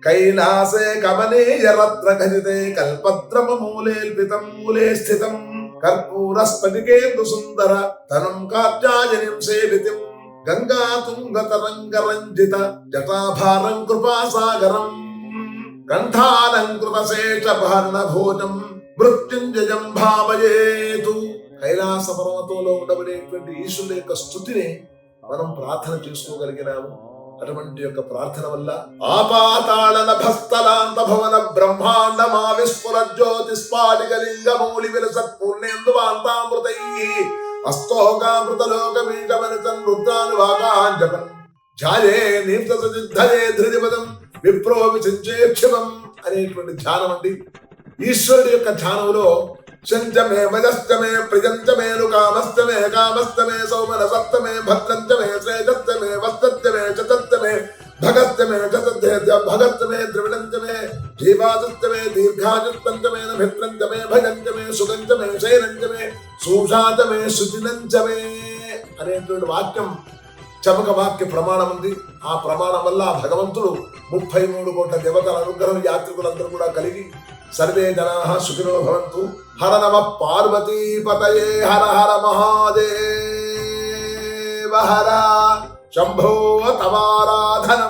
కైలాసే కమనీయ రత్న ఖచితే కల్పద్రమ మూలేల్పితం మూలే స్థితం కర్పూర స్ఫటికేందు సుందర తనం కాత్యాయనిం సేవితిం గంగా తుంగ తరంగ రంజిత జటాభారం కృపాసాగరం కంఠాలంకృత శేషభర్ణ భోజం మృత్యుంజయం భావయేతు. కైలాస పర్వతంలో ఉండబడేటువంటి ఈశ్వరుడు యొక్క స్తుతిని మనం ప్రార్థన చేసుకోగలిగినాము. అటువంటి యొక్క ప్రార్థన వల్ల ఆపాతాళ నభస్థలాంత భవన బ్రహ్మాండ మావిస్ఫుర జ్యోతిస్ఫాటికలింగ మౌళి విలసత్ పూర్ణేందువాంతామృతై అస్తోకామృత లోకమీకమనితం రుద్రానువాకాంజపన్ ధ్యాయే నీప్తసిద్ధయే ధృతిపదం విప్రో విచించేక్షిపం అనేటువంటి ధ్యానం అండి. ఈశ్వరుడి యొక్క ధ్యానంలో శంచమే మజస్తమే ప్రియంచమే కామస్తమే కామస్తమే సౌమన సప్తమే భద్రంచమే శ్రేజస్తమే వస్తమే చతస్తమే భగస్తమే భగస్తమే ద్రవిడంచమే జీవాదస్తమే దీర్ఘాజుత్తంచమే నభిత్రంచమే భజంచమే సుగంచమే శైరంచమే సూషాతమే శుచినంచమే అనేటువంటి వాక్యం చమక వాక్య ప్రమాణం ఉంది. ఆ ప్రమాణం వల్ల భగవంతుడు 33 కోట్ల దేవతల అనుగ్రహం యాత్రికులందరూ కూడా కలిగి సర్వే జనాః సుఖినో భవంతు. హర నమః పార్వతీపతయే హర హర మహాదేవ హర శంభో తవారాధనం.